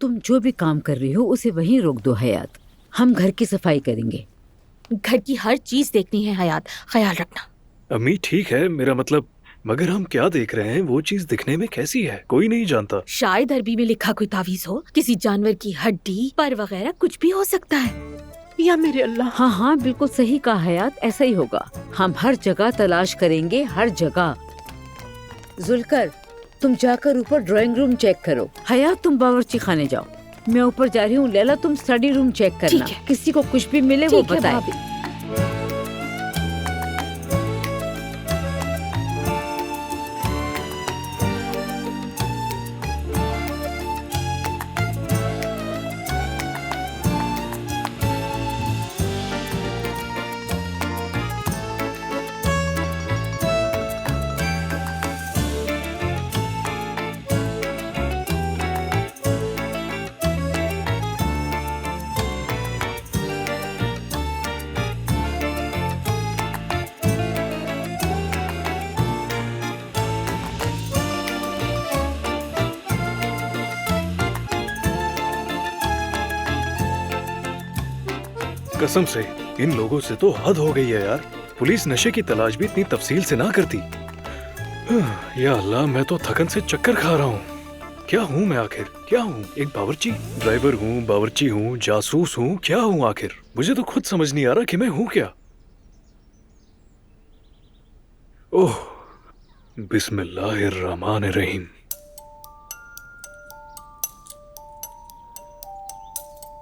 तुम जो भी काम कर रही हो उसे वहीं रोक दो हयात। हम घर की सफाई करेंगे। घर की हर चीज देखनी है हयात, ख्याल रखना। अम्मी ठीक है, मेरा मतलब, मगर हम क्या देख रहे हैं वो चीज दिखने में कैसी है कोई नहीं जानता। शायद अरबी में लिखा कोई तावीज हो, किसी जानवर की हड्डी पर वगैरह कुछ भी हो सकता है। या मेरे अल्लाह। हाँ हाँ बिल्कुल सही कहा हयात, ऐसा ही होगा। हम हर जगह तलाश करेंगे, हर जगह। जुल्कर तुम जाकर ऊपर ड्राइंग रूम चेक करो। हयात तुम बावर्ची खाने जाओ। मैं ऊपर जा रही हूँ। लैला तुम स्टडी रूम चेक करना। ठीक है। किसी को कुछ भी मिले वो ठीक है बताए। भाभी। कसम से इन लोगों से तो हद हो गई है यार। पुलिस नशे की तलाश भी इतनी तफसील से ना करती। या अल्लाह, मैं तो थकन से चक्कर खा रहा हूँ। क्या हूँ मैं आखिर? क्या हूँ? एक बावर्ची? ड्राइवर हूँ, बावर्ची हूँ, जासूस हूँ, क्या हूँ आखिर? मुझे तो खुद समझ नहीं आ रहा कि मैं हूँ क्या। ओह, बिस्मिल्लाहिर्रहमानिर्रहीम।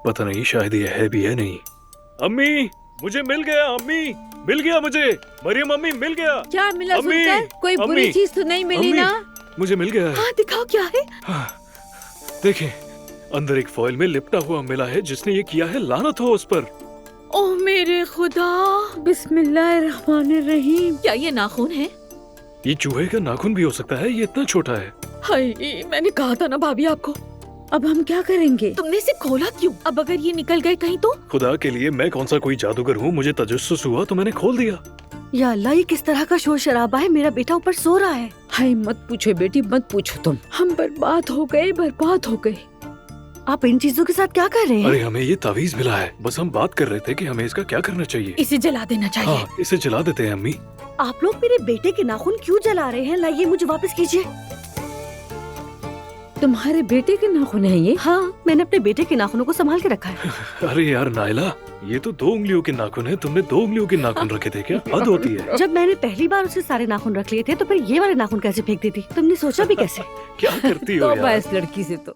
पता नहीं शायद ये है भी है नहीं। अम्मी, मुझे मिल गया। अम्मी, मिल गया मुझे। मरियम अम्मी, मिल गया। क्या मिला अम्मी, जुल्कर? कोई बुरी अम्मी, चीज तो नहीं मिली अम्मी, ना? मुझे मिल गया है। हाँ दिखाओ क्या है। हाँ, देखें, अंदर एक फॉइल में लिपटा हुआ मिला है। जिसने ये किया है लानत हो उस पर। ओह मेरे खुदा, बिस्मिल्लाहिर्रहमानिर्रहीम। क्या ये नाखून है? ये चूहे का नाखून भी हो सकता है, ये इतना छोटा है। हाय, मैंने कहा था ना भाभी आपको। अब हम क्या करेंगे? तुमने इसे खोला क्यों? अब अगर ये निकल गए कहीं तो? खुदा के लिए, मैं कौन सा कोई जादूगर हूँ? मुझे तजस्सुस हुआ तो मैंने खोल दिया। या अल्लाह, ये किस तरह का शोर शराबा है? मेरा बेटा ऊपर सो रहा है। हाय मत पूछो बेटी, मत पूछो तुम। हम बर्बाद हो गए, बर्बाद हो गए। आप इन चीजों के साथ क्या कर रहे अरे हैं? हमें ये तावीज मिला है, बस हम बात कर रहे थे कि हमें इसका क्या करना चाहिए। इसे जला देना चाहिए। हाँ, इसे जला देते हैं अम्मी। आप लोग मेरे बेटे के नाखून क्यों जला रहे हैं? लाइए मुझे वापस कीजिए। तुम्हारे बेटे के नाखून है ये? हाँ, मैंने अपने बेटे के नाखूनों को संभाल के रखा है। अरे यार नायला, ये तो 2 उंगलियों के नाखून है। तुमने 2 उंगलियों के नाखून रखे थे क्या? हद होती है। जब मैंने पहली बार उसके सारे नाखून रख लिए थे तो फिर ये वाले नाखून कैसे फेंक दी थी? तुमने सोचा भी कैसे? क्या करती हो तौबा यार? इस लड़की से तो।